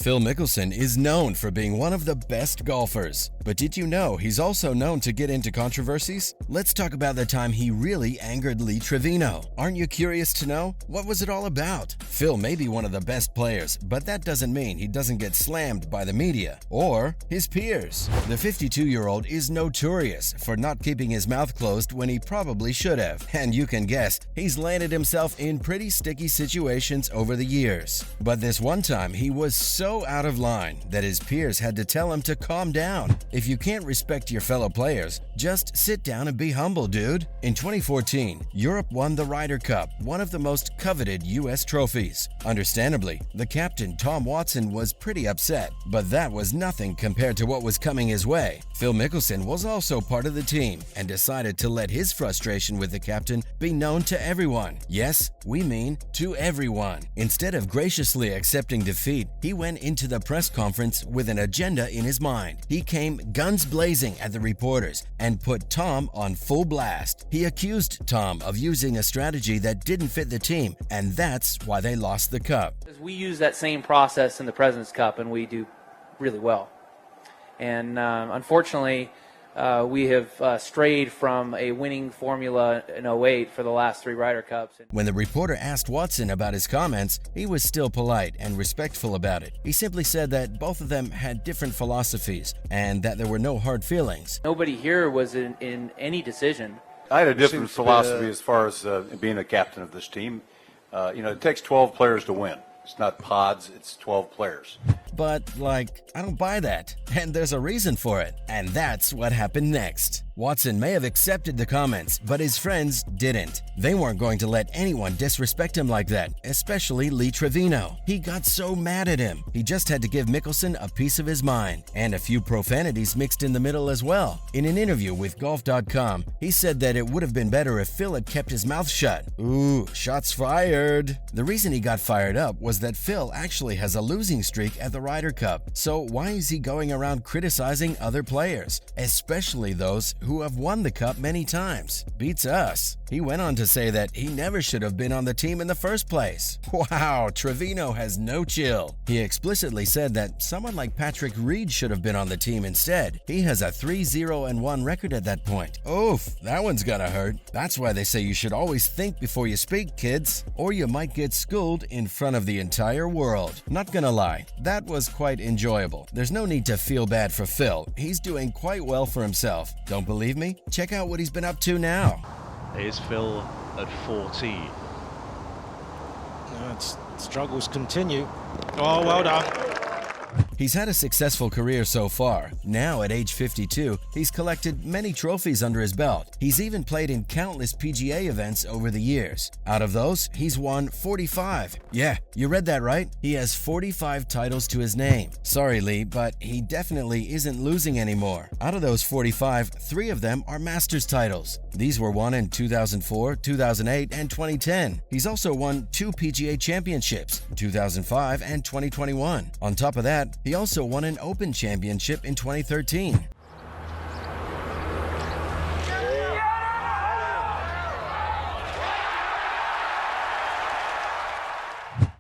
Phil Mickelson is known for being one of the best golfers. But did you know he's also known to get into controversies? Let's talk about the time he really angered Lee Trevino. Aren't you curious to know? What was it all about? Phil may be one of the best players, but that doesn't mean he doesn't get slammed by the media or his peers. The 52-year-old is notorious for not keeping his mouth closed when he probably should have. And you can guess, he's landed himself in pretty sticky situations over the years. But this one time, he was so out of line that his peers had to tell him to calm down. If you can't respect your fellow players, just sit down and be humble, dude. In 2014, Europe won the Ryder Cup, one of the most coveted U.S. trophies. Understandably, the captain, Tom Watson, was pretty upset, but that was nothing compared to what was coming his way. Phil Mickelson was also part of the team and decided to let his frustration with the captain be known to everyone. Yes, we mean to everyone. Instead of graciously accepting defeat, he went into the press conference with an agenda in his mind. He came guns blazing at the reporters and put Tom on full blast. He accused Tom of using a strategy that didn't fit the team, and that's why they lost the cup. We use that same process in the President's Cup, and we do really well. And unfortunately, we have strayed from a winning formula in 08 for the last 3 Ryder Cups. When the reporter asked Watson about his comments, he was still polite and respectful about it. He simply said that both of them had different philosophies and that there were no hard feelings. Nobody here was in any decision. I had a different philosophy as far as being a captain of this team. It takes 12 players to win. It's not pods, it's 12 players. But, I don't buy that. And there's a reason for it. And that's what happened next. Watson may have accepted the comments, but his friends didn't. They weren't going to let anyone disrespect him like that, especially Lee Trevino. He got so mad at him, he just had to give Mickelson a piece of his mind, and a few profanities mixed in the middle as well. In an interview with Golf.com, he said that it would have been better if Phil had kept his mouth shut. Ooh, shots fired. The reason he got fired up was that Phil actually has a losing streak at the Ryder Cup, so why is he going around criticizing other players, especially those who have won the cup many times? Beats us. He went on to say that he never should have been on the team in the first place. Wow, Trevino has no chill. He explicitly said that someone like Patrick Reed should have been on the team instead. He has a 3-0-1 record at that point. Oof, that one's gonna hurt. That's why they say you should always think before you speak, kids, or you might get schooled in front of the entire world. Not gonna lie, that was quite enjoyable. There's no need to feel bad for Phil. He's doing quite well for himself. Don't believe me? Check out what he's been up to now. Here's Phil at 14. Struggles continue. Oh, well done. He's had a successful career so far. Now, at age 52, he's collected many trophies under his belt. He's even played in countless PGA events over the years. Out of those, he's won 45. Yeah, you read that right. He has 45 titles to his name. Sorry, Lee, but he definitely isn't losing anymore. Out of those 45, 3 of them are Masters titles. These were won in 2004, 2008, and 2010. He's also won 2 PGA championships, 2005 and 2021. On top of that, he also won an Open Championship in 2013.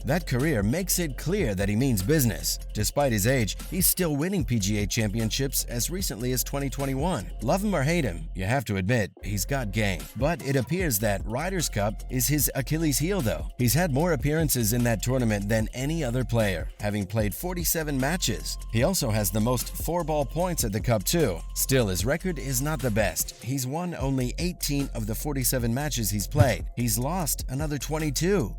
That career makes it clear that he means business. Despite his age, he's still winning PGA championships as recently as 2021. Love him or hate him, you have to admit, he's got game. But it appears that Ryder's Cup is his Achilles heel though. He's had more appearances in that tournament than any other player, having played 47 matches. He also has the most 4-ball points at the Cup too. Still, his record is not the best. He's won only 18 of the 47 matches he's played. He's lost another 22.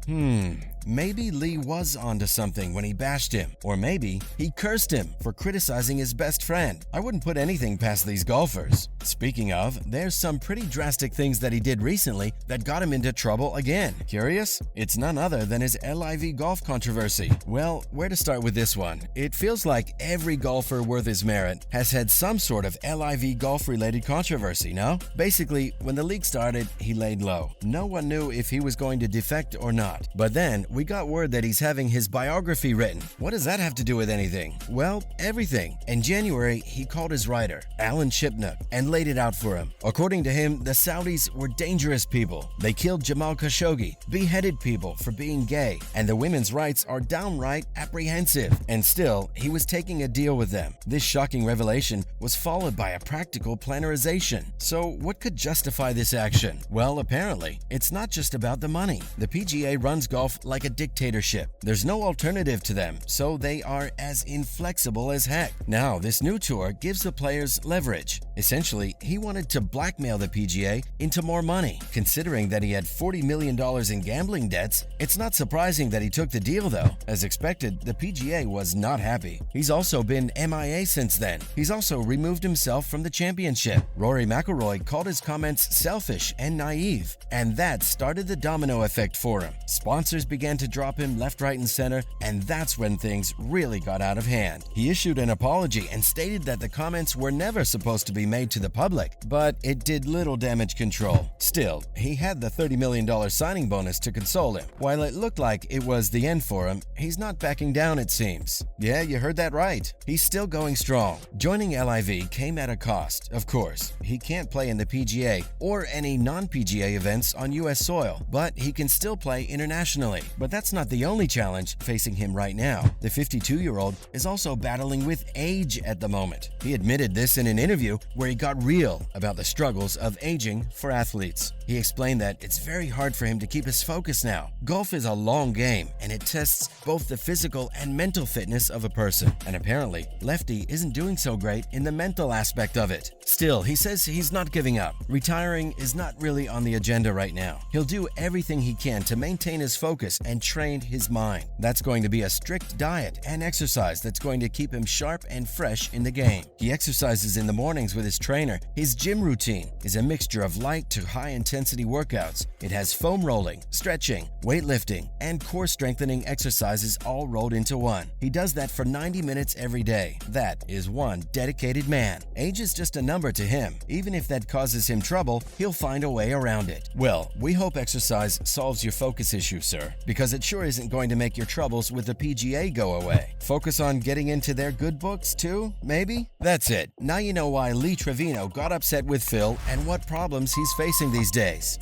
Maybe Lee was onto something when he bashed him, or maybe he cursed him for criticizing his best friend. I wouldn't put anything past these golfers. Speaking of, there's some pretty drastic things that he did recently that got him into trouble again. Curious? It's none other than his LIV golf controversy. Well, where to start with this one? It feels like every golfer worth his merit has had some sort of LIV golf-related controversy, no? Basically, when the league started, he laid low. No one knew if he was going to defect or not. But then, we got word that he's having his biography written. What does that have to do with anything? Well, everything. In January, he called his writer, Alan Shipnuck, and and laid it out for him. According to him, the Saudis were dangerous people. They killed Jamal Khashoggi, beheaded people for being gay, and the women's rights are downright apprehensive. And still, he was taking a deal with them. This shocking revelation was followed by a practical planarization. So what could justify this action? Well, apparently, it's not just about the money. The PGA runs golf like a dictatorship. There's no alternative to them, so they are as inflexible as heck. Now, this new tour gives the players leverage. Essentially, he wanted to blackmail the PGA into more money. Considering that he had $40 million in gambling debts, it's not surprising that he took the deal though. As expected, the PGA was not happy. He's also been MIA since then. He's also removed himself from the championship. Rory McIlroy called his comments selfish and naive, and that started the domino effect for him. Sponsors began to drop him left, right, and center, and that's when things really got out of hand. He issued an apology and stated that the comments were never supposed to be made to the public, but it did little damage control. Still, he had the $30 million signing bonus to console him. While it looked like it was the end for him, he's not backing down, it seems. Yeah, you heard that right. He's still going strong. Joining LIV came at a cost, of course. He can't play in the PGA or any non-PGA events on US soil, but he can still play internationally. But that's not the only challenge facing him right now. The 52-year-old is also battling with age at the moment. He admitted this in an interview where he got real about the struggles of aging for athletes. He explained that it's very hard for him to keep his focus now. Golf is a long game, and it tests both the physical and mental fitness of a person. And apparently, Lefty isn't doing so great in the mental aspect of it. Still, he says he's not giving up. Retiring is not really on the agenda right now. He'll do everything he can to maintain his focus and train his mind. That's going to be a strict diet and exercise that's going to keep him sharp and fresh in the game. He exercises in the mornings with his trainer. His gym routine is a mixture of light to high-intensity workouts. It has foam rolling, stretching, weightlifting, and core strengthening exercises all rolled into one. He does that for 90 minutes every day. That is one dedicated man. Age is just a number to him. Even if that causes him trouble, he'll find a way around it. Well, we hope exercise solves your focus issue, sir, because it sure isn't going to make your troubles with the PGA go away. Focus on getting into their good books too, maybe? That's it. Now you know why Lee Trevino got upset with Phil and what problems he's facing these days.